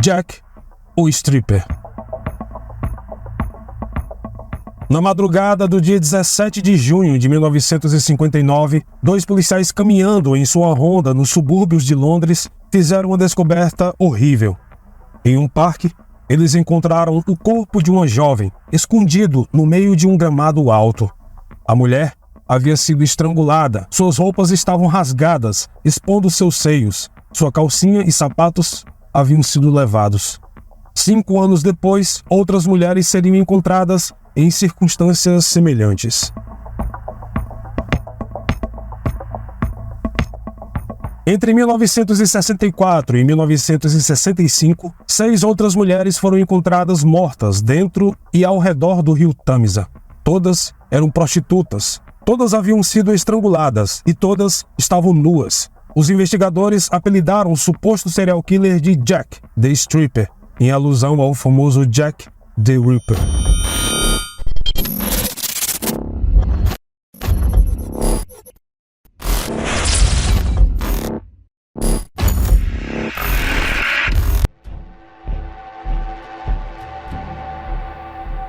Jack, o stripper. Na madrugada do dia 17 de junho de 1959, dois policiais caminhando em sua ronda nos subúrbios de Londres fizeram uma descoberta horrível. Em um parque, eles encontraram o corpo de uma jovem, escondido no meio de um gramado alto. A mulher havia sido estrangulada, suas roupas estavam rasgadas, expondo seus seios. Sua calcinha e sapatos haviam sido levados. 5 anos depois, outras mulheres seriam encontradas em circunstâncias semelhantes. Entre 1964 e 1965, 6 outras mulheres foram encontradas mortas dentro e ao redor do rio Tâmisa. Todas eram prostitutas, todas haviam sido estranguladas e todas estavam nuas. Os investigadores apelidaram o suposto serial killer de Jack, the Stripper, em alusão ao famoso Jack the Ripper.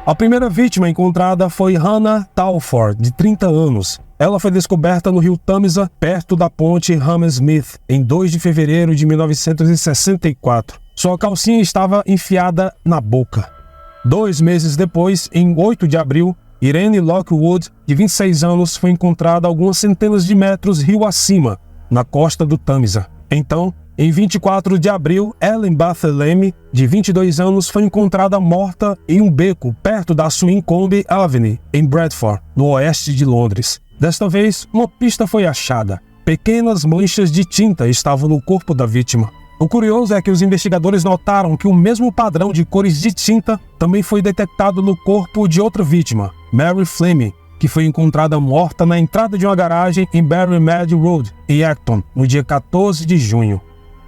A primeira vítima encontrada foi Hannah Talford, de 30 anos. Ela foi descoberta no rio Tâmisa, perto da ponte Hammersmith, em 2 de fevereiro de 1964. Sua calcinha estava enfiada na boca. 2 meses depois, em 8 de abril, Irene Lockwood, de 26 anos, foi encontrada algumas centenas de metros rio acima, na costa do Tâmisa. Então, em 24 de abril, Ellen Barthelemy, de 22 anos, foi encontrada morta em um beco perto da Swincombe Avenue, em Bradford, no oeste de Londres. Desta vez, uma pista foi achada. Pequenas manchas de tinta estavam no corpo da vítima. O curioso é que os investigadores notaram que o mesmo padrão de cores de tinta também foi detectado no corpo de outra vítima, Mary Fleming, que foi encontrada morta na entrada de uma garagem em Barry Mead Road, em Acton, no dia 14 de junho.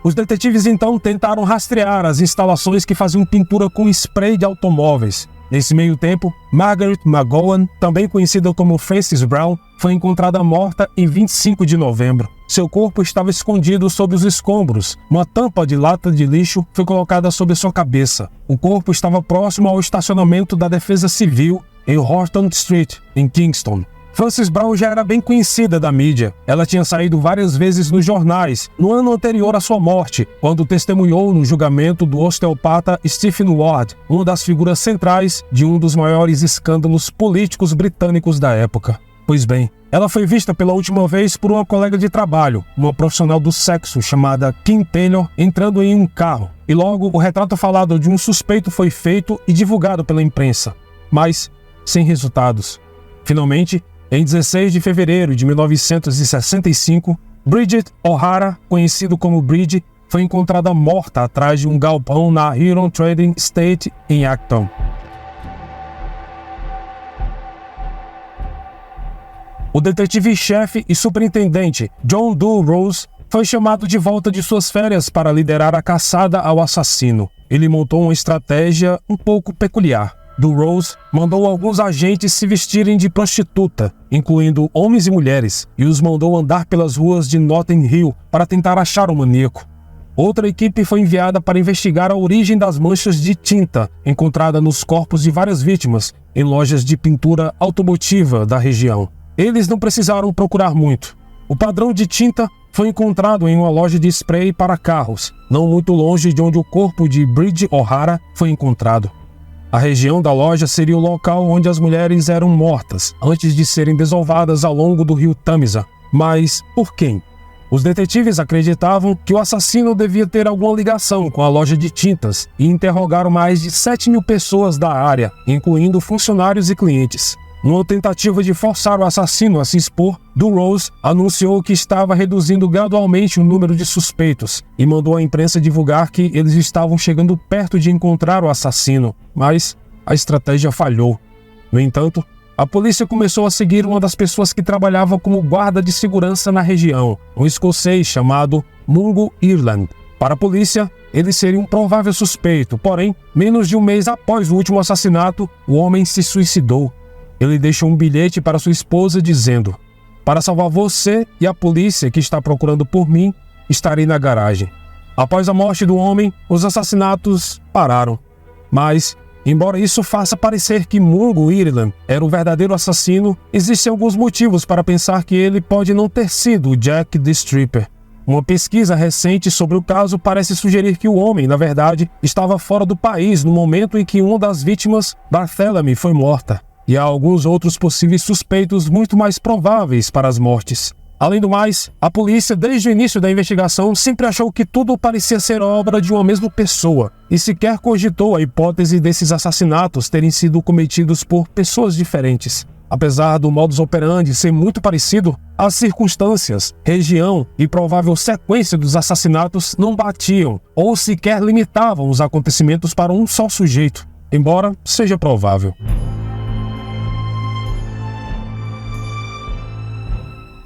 Os detetives então tentaram rastrear as instalações que faziam pintura com spray de automóveis. Nesse meio tempo, Margaret McGowan, também conhecida como Frances Brown, foi encontrada morta em 25 de novembro. Seu corpo estava escondido sob os escombros. Uma tampa de lata de lixo foi colocada sobre sua cabeça. O corpo estava próximo ao estacionamento da Defesa Civil em Horton Street, em Kingston. Frances Brown já era bem conhecida da mídia. Ela tinha saído várias vezes nos jornais no ano anterior à sua morte, quando testemunhou no julgamento do osteopata Stephen Ward, uma das figuras centrais de um dos maiores escândalos políticos britânicos da época. Pois bem, ela foi vista pela última vez por uma colega de trabalho, uma profissional do sexo chamada Kim Taylor, entrando em um carro. E logo o retrato falado de um suspeito foi feito e divulgado pela imprensa, mas sem resultados. Finalmente, em 16 de fevereiro de 1965, Bridget O'Hara, conhecido como Bridget, foi encontrada morta atrás de um galpão na Huron Trading Estate, em Acton. O detetive-chefe e superintendente John Doe Rose foi chamado de volta de suas férias para liderar a caçada ao assassino. Ele montou uma estratégia um pouco peculiar. Doe Rose mandou alguns agentes se vestirem de prostituta, incluindo homens e mulheres, e os mandou andar pelas ruas de Notting Hill para tentar achar o maníaco. Outra equipe foi enviada para investigar a origem das manchas de tinta encontrada nos corpos de várias vítimas em lojas de pintura automotiva da região. Eles não precisaram procurar muito. O padrão de tinta foi encontrado em uma loja de spray para carros, não muito longe de onde o corpo de Bridget O'Hara foi encontrado. A região da loja seria o local onde as mulheres eram mortas, antes de serem desovadas ao longo do rio Tâmisa. Mas por quem? Os detetives acreditavam que o assassino devia ter alguma ligação com a loja de tintas e interrogaram mais de 7.000 pessoas da área, incluindo funcionários e clientes. Numa tentativa de forçar o assassino a se expor, Doe Rose anunciou que estava reduzindo gradualmente o número de suspeitos e mandou à imprensa divulgar que eles estavam chegando perto de encontrar o assassino, mas a estratégia falhou. No entanto, a polícia começou a seguir uma das pessoas que trabalhava como guarda de segurança na região, um escocês chamado Mungo Ireland. Para a polícia, ele seria um provável suspeito, porém, menos de um mês após o último assassinato, o homem se suicidou. Ele deixou um bilhete para sua esposa dizendo: "Para salvar você e a polícia que está procurando por mim, estarei na garagem." Após a morte do homem, os assassinatos pararam. Mas, embora isso faça parecer que Mungo Ireland era o verdadeiro assassino, existem alguns motivos para pensar que ele pode não ter sido o Jack the Stripper. Uma pesquisa recente sobre o caso parece sugerir que o homem, na verdade, estava fora do país no momento em que uma das vítimas, Barthélemy, foi morta. E há alguns outros possíveis suspeitos muito mais prováveis para as mortes. Além do mais, a polícia, desde o início da investigação, sempre achou que tudo parecia ser obra de uma mesma pessoa e sequer cogitou a hipótese desses assassinatos terem sido cometidos por pessoas diferentes. Apesar do modus operandi ser muito parecido, as circunstâncias, região e provável sequência dos assassinatos não batiam ou sequer limitavam os acontecimentos para um só sujeito, embora seja provável.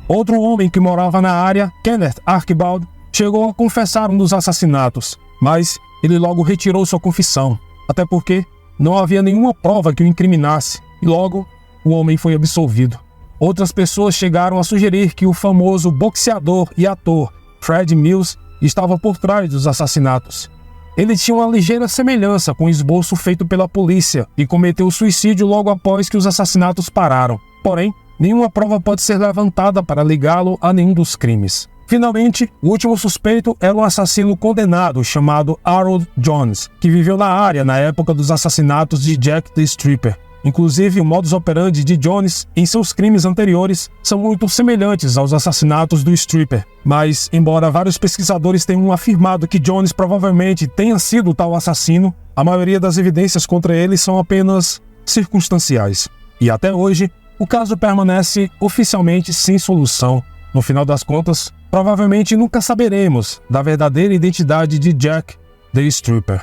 Outro homem que morava na área, Kenneth Archibald, chegou a confessar um dos assassinatos, mas ele logo retirou sua confissão, até porque não havia nenhuma prova que o incriminasse, e logo o homem foi absolvido. Outras pessoas chegaram a sugerir que o famoso boxeador e ator Fred Mills estava por trás dos assassinatos. Ele tinha uma ligeira semelhança com o esboço feito pela polícia e cometeu suicídio logo após que os assassinatos pararam. Porém, nenhuma prova pode ser levantada para ligá-lo a nenhum dos crimes. Finalmente, o último suspeito era um assassino condenado chamado Harold Jones, que viveu na área na época dos assassinatos de Jack the Stripper. Inclusive, o modus operandi de Jones em seus crimes anteriores são muito semelhantes aos assassinatos do Stripper. Mas, embora vários pesquisadores tenham afirmado que Jones provavelmente tenha sido tal assassino, a maioria das evidências contra ele são apenas circunstanciais. E até hoje, o caso permanece oficialmente sem solução. No final das contas, provavelmente nunca saberemos da verdadeira identidade de Jack the Stripper.